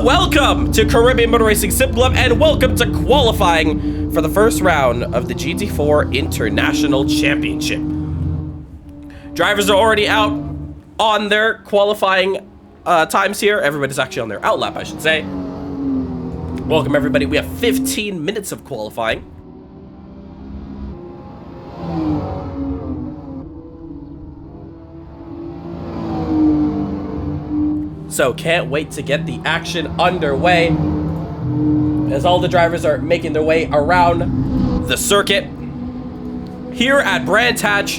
welcome to Caribbean Motor Racing Sim Club, and welcome to qualifying for the first round of the GT4 International Championship. Drivers are already out on their qualifying times here. Everybody's actually on their out lap, I should say. Welcome, everybody. We have 15 minutes of qualifying. So can't wait to get the action underway as all the drivers are making their way around the circuit here at Brands Hatch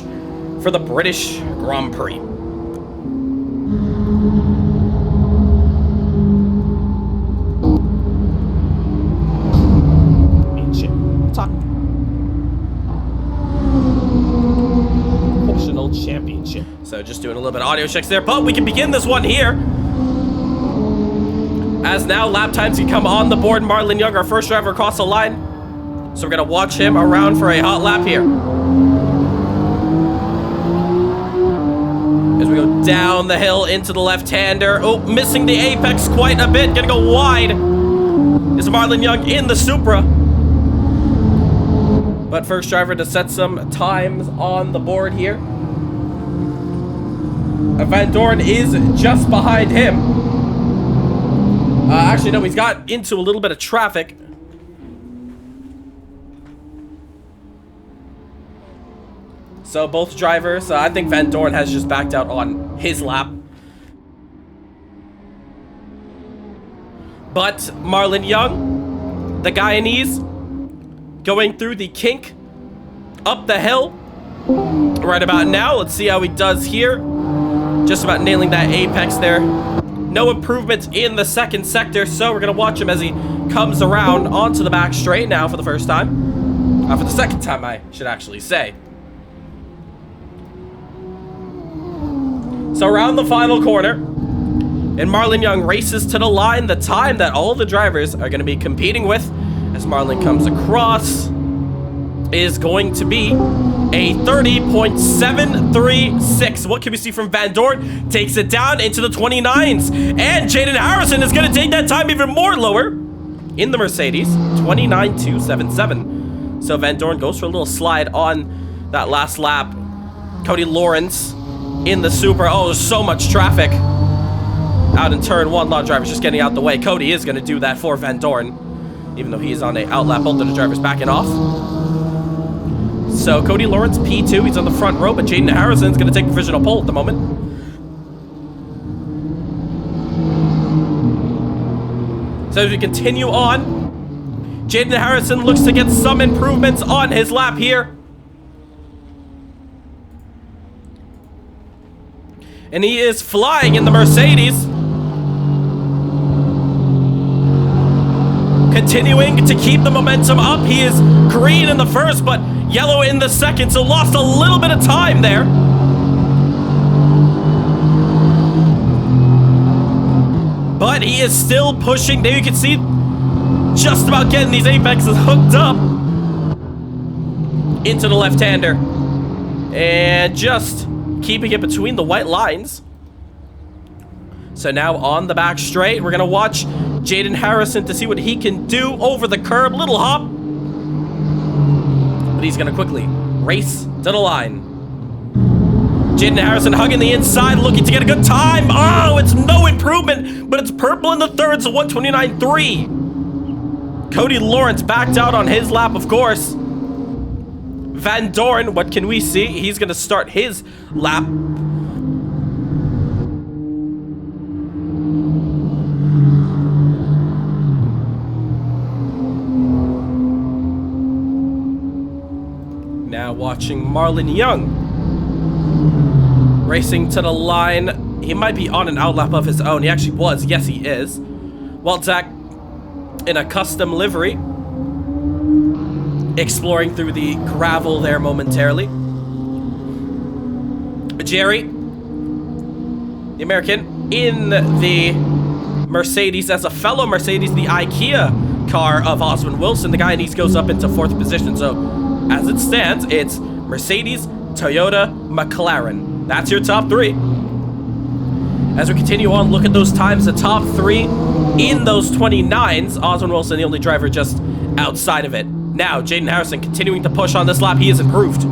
for the British Grand Prix. National Championship. So just doing a little bit of audio checks there, but we can begin this one here. As now lap times can come on the board. Marlon Young, our first driver across the line. So we're going to watch him around for a hot lap here. As we go down the hill into the left-hander. Oh, missing the apex quite a bit. Going to go wide. Is Marlon Young in the Supra. But first driver to set some times on the board here. Van Doorn is just behind him. Actually, no, he's got into a little bit of traffic. So both drivers, I think Van Doorn has just backed out on his lap. But Marlon Young, the Guyanese, going through the kink up the hill right about now. Let's see how he does here. Just about nailing that apex there. No improvements in the second sector, so we're going to watch him as he comes around onto the back straight now for the first time. For the second time, I should actually say. So around the final corner, and Marlon Young races to the line, the time that all the drivers are going to be competing with as Marlon comes across is going to be a 30.736. What can we see from Van Doorn? Takes it down into the 29s. And Jaden Harrison is going to take that time even more lower in the Mercedes. 29.277. So Van Doorn goes for a little slide on that last lap. Cody Lawrence in the Supra. Oh, there's so much traffic out in turn one. A lot of drivers just getting out the way. Cody is going to do that for Van Doorn, even though he is on a out lap. Both of the drivers backing off. So Cody Lawrence, P2, he's on the front row, but Jaden Harrison's going to take provisional pole at the moment. So as we continue on, Jaden Harrison looks to get some improvements on his lap here. And he is flying in the Mercedes. Continuing to keep the momentum up. He is green in the first, but yellow in the second, so lost a little bit of time there. But he is still pushing. There you can see just about getting these apexes hooked up into the left-hander. And just keeping it between the white lines. So now on the back straight, we're going to watch Jaden Harrison to see what he can do over the curb. Little hop. But he's going to quickly race to the line. Jaden Harrison hugging the inside, looking to get a good time. Oh, it's no improvement, but it's purple in the third, so 129.3. Cody Lawrence backed out on his lap, of course. Van Doorn, what can we see? He's going to start his lap. Now watching Marlon Young racing to the line. He might be on an outlap of his own. He actually was. Yes, he is. Well, Zach in a custom livery, exploring through the gravel there momentarily. Jerry, the American, in the Mercedes as a fellow Mercedes, the IKEA car of Oswin Wilson. The Guyanese goes up into fourth position. So as it stands, it's Mercedes, Toyota, McLaren. That's your top three. As we continue on, look at those times. The top three in those 29s. Oswin Wilson, the only driver just outside of it. Now, Jaden Harrison continuing to push on this lap. He is improved.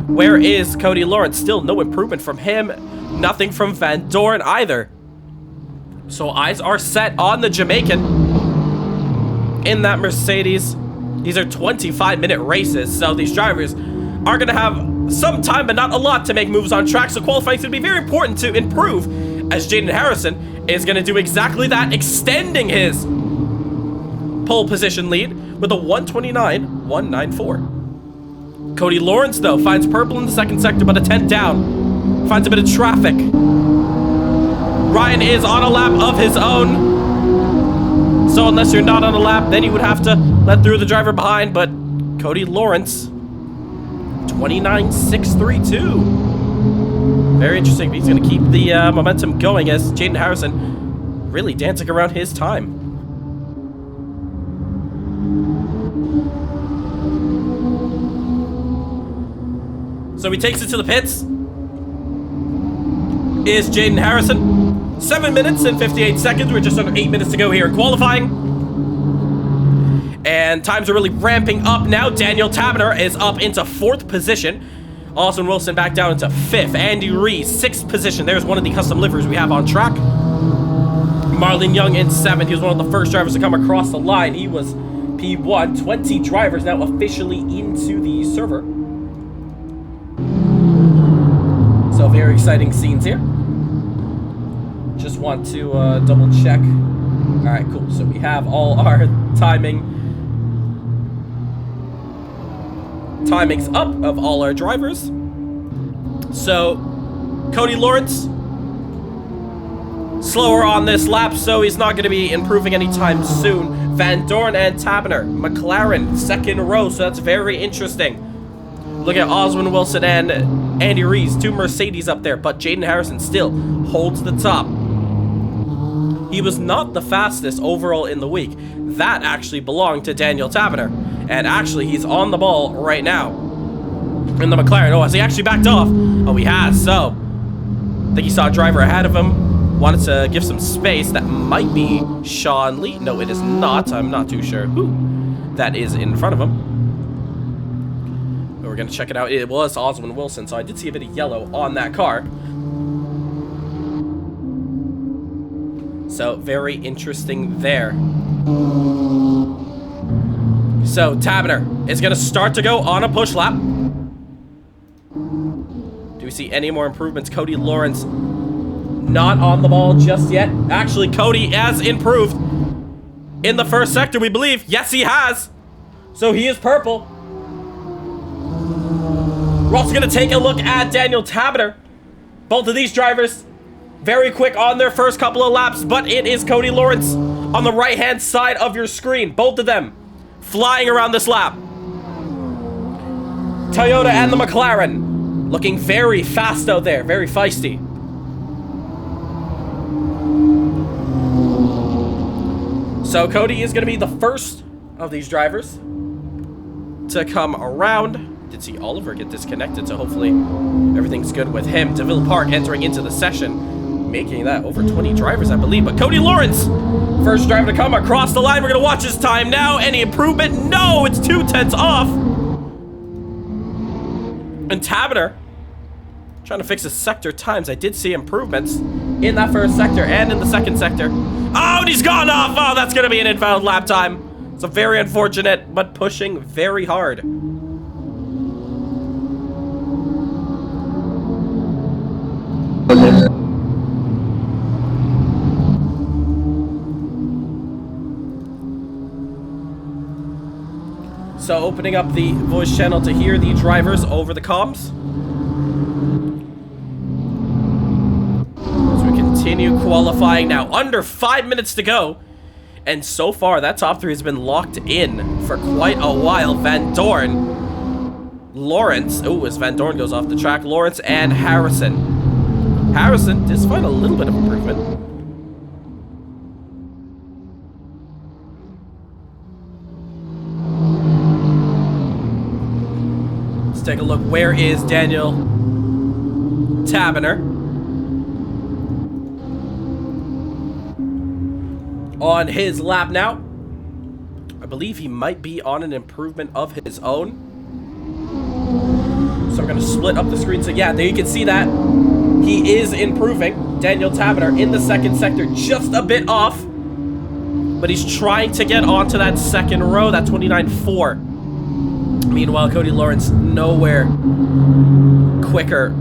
Where is Cody Lawrence? Still no improvement from him. Nothing from Van Dorn either. So eyes are set on the Jamaican in that Mercedes. These are 25-minute races, so these drivers are going to have some time, but not a lot, to make moves on track. So qualifying is going to be very important to improve, as Jaden Harrison is going to do exactly that, extending his pole position lead with a 129.194. Cody Lawrence, though, finds purple in the second sector, but a 10th down. Finds a bit of traffic. Ryan is on a lap of his own. So unless you're not on a lap, then you would have to let through the driver behind. But Cody Lawrence, 29.632. Very interesting. He's going to keep the momentum going as Jaden Harrison really dancing around his time. So he takes it to the pits. Is Jaden Harrison. 7 minutes and 58 seconds. We're just under 8 minutes to go here in qualifying. And times are really ramping up now. Daniel Taberner is up into 4th position. Austin Wilson back down into 5th. Andy Rees, 6th position. There's one of the custom liveries we have on track. Marlon Young in 7th. He was one of the first drivers to come across the line. He was P1. 20 drivers now officially into the server. So very exciting scenes here. Just want to double check. All right, cool. So we have all our timings up of all our drivers. So Cody Lawrence, slower on this lap, so he's not going to be improving anytime soon. Van Dorn and Taberner, McLaren, second row, so that's very interesting. Look at Oswin Wilson and Andy Rees, 2 Mercedes up there, but Jaden Harrison still holds the top. He was not the fastest overall in the week. That actually belonged to Daniel Taberner. And actually, he's on the ball right now in the McLaren. Oh, has he actually backed off? Oh, he has. So, I think he saw a driver ahead of him. Wanted to give some space. That might be Sean Lee. No, it is not. I'm not too sure who that is in front of him. But we're going to check it out. It was Oswin Wilson, so I did see a bit of yellow on that car. So, very interesting there. So, Taberner is going to start to go on a push lap. Do we see any more improvements? Cody Lawrence not on the ball just yet. Actually, Cody has improved in the first sector, we believe. Yes, he has. So, he is purple. We're also going to take a look at Daniel Taberner. Both of these drivers very quick on their first couple of laps, but it is Cody Lawrence on the right-hand side of your screen. Both of them flying around this lap. Toyota and the McLaren looking very fast out there, very feisty. So Cody is going to be the first of these drivers to come around. Did see Oliver get disconnected, so hopefully everything's good with him. DeVille Park entering into the session, making that over 20 drivers, I believe. But Cody Lawrence, first driver to come across the line. We're going to watch his time now. Any improvement? No, it's 2/10 off. And Taberner trying to fix his sector times. I did see improvements in that first sector and in the second sector. Oh, and he's gone off. Oh, that's going to be an invalid lap time. So very unfortunate, but pushing very hard. So opening up the voice channel to hear the drivers over the comms. As we continue qualifying now, under 5 minutes to go. And so far, that top 3 has been locked in for quite a while. Van Dorn, Lawrence, oh, as Van Dorn goes off the track, Lawrence and Harrison. Harrison does find a little bit of improvement. Take a look. Where is Daniel Taberner? on his lap now. I believe he might be on an improvement of his own. So I'm going to split up the screen. So yeah, there you can see that. He is improving. Daniel Taverner in the second sector, just a bit off. But he's trying to get onto that second row, that 29.4. Meanwhile, Cody Lawrence nowhere quicker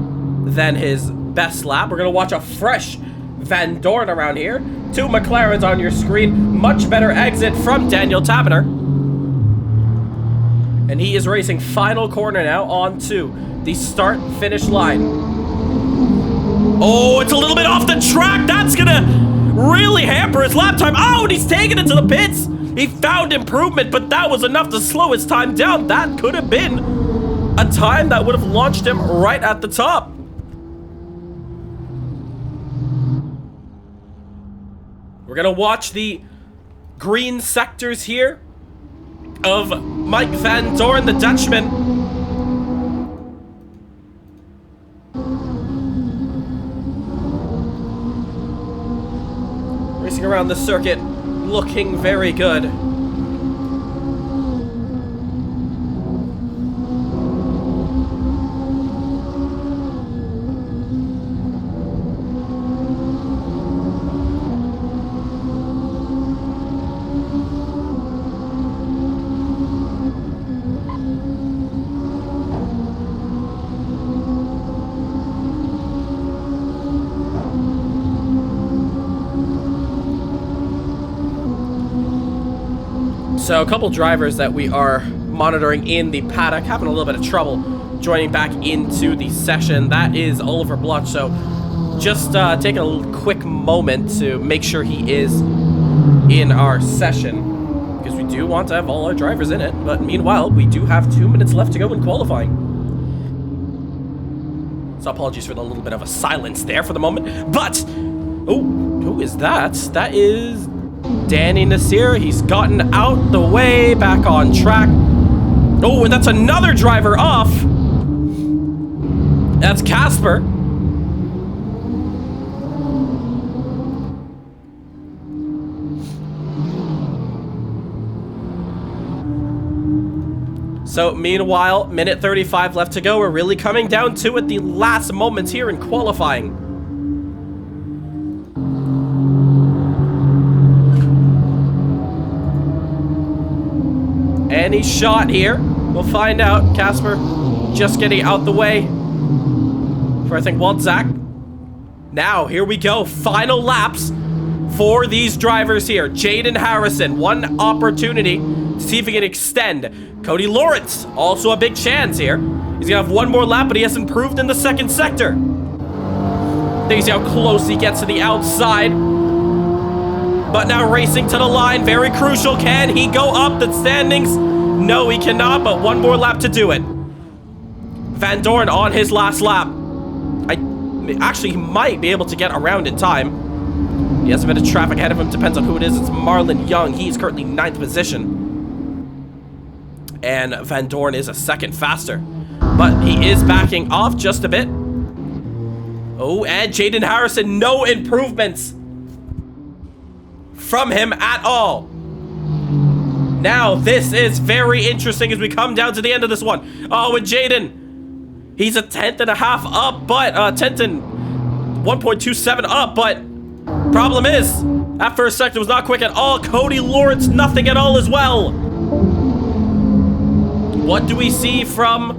than his best lap. We're going to watch a fresh Van Dorn around here. 2 McLarens on your screen. Much better exit from Daniel Taverner. And he is racing final corner now onto the start-finish line. Oh, it's a little bit off the track. That's going to really hamper his lap time. Oh, and he's taking it to the pits. He found improvement, but that was enough to slow his time down. That could have been a time that would have launched him right at the top. We're going to watch the green sectors here of Mike Van Dorn, the Dutchman. Racing around the circuit, looking very good. So a couple drivers that we are monitoring in the paddock having a little bit of trouble joining back into the session. That is Oliver Bloch. So just take a quick moment to make sure he is in our session, because we do want to have all our drivers in it. But meanwhile, we do have 2 minutes left to go in qualifying. So apologies for the little bit of a silence there for the moment. But, oh, who is that? That is Danny Nasir. He's gotten out the way, back on track. Oh, and that's another driver off. That's Casper. So meanwhile, minute 35 left to go. We're really coming down to it, the last moments here in qualifying. Any shot here. We'll find out. Casper just getting out the way for, I think, Waltzak. Now, here we go. Final laps for these drivers here. Jaden Harrison, one opportunity to see if he can extend. Cody Lawrence, also a big chance here. He's gonna have one more lap, but he has improved in the second sector. There you see how close he gets to the outside. But now racing to the line, very crucial. Can he go up the standings? No, he cannot, but one more lap to do it. Van Dorn on his last lap. Actually, he might be able to get around in time. He has a bit of traffic ahead of him, depends on who it is. It's Marlon Young. He's currently 9th position. And Van Dorn is a second faster. But he is backing off just a bit. Oh, and Jaden Harrison, no improvements from him at all. Now, this is very interesting as we come down to the end of this one. Oh, and Jaden, he's a 10th and a half up, but 10th and 1.27 up, but problem is, that first sector was not quick at all. Cody Lawrence, nothing at all as well. What do we see from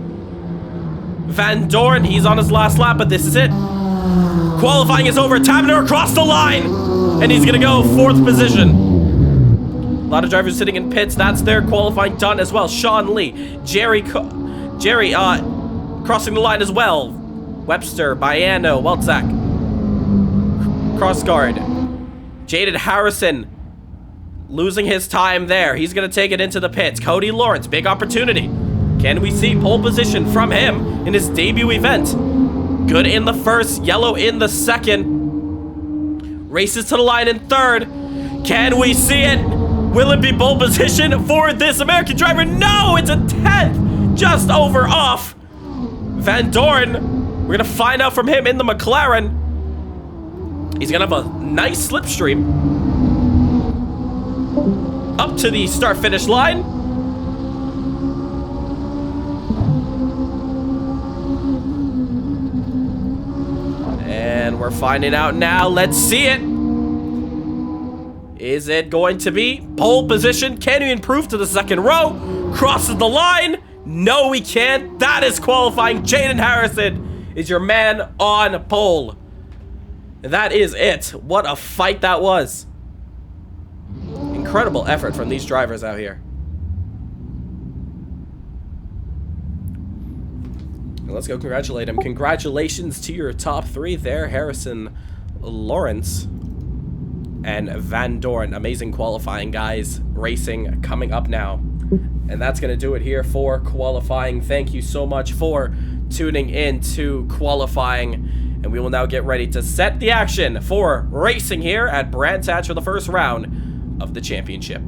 Van Dorn? He's on his last lap, but this is it. Qualifying is over. Taverner across the line, and he's gonna go 4th position. A lot of drivers sitting in pits. That's their qualifying done as well. Sean Lee, Jerry crossing the line as well. Webster, Baiano, Weltzak, Crossguard. Jaden Harrison losing his time there. He's going to take it into the pits. Cody Lawrence, big opportunity. Can we see pole position from him in his debut event? Good in the first, yellow in the second. Races to the line in 3rd. Can we see it? Will it be pole position for this American driver? No, it's a 10th, just over off Van Dorn. We're going to find out from him in the McLaren. He's going to have a nice slipstream. up to the start-finish line. And we're finding out now. Let's see it. Is it going to be pole position? Can he improve to the second row? Crosses the line. No, we can't. That is qualifying. Jaden Harrison is your man on pole. And that is it. What a fight that was. Incredible effort from these drivers out here. And let's go congratulate him. Congratulations to your top three there, Harrison, Lawrence, and Van Dorn. Amazing qualifying, guys. Racing coming up now. And that's going to do it here for qualifying. Thank you so much for tuning in to qualifying. And we will now get ready to set the action for racing here at Brands Hatch for the first round of the championship.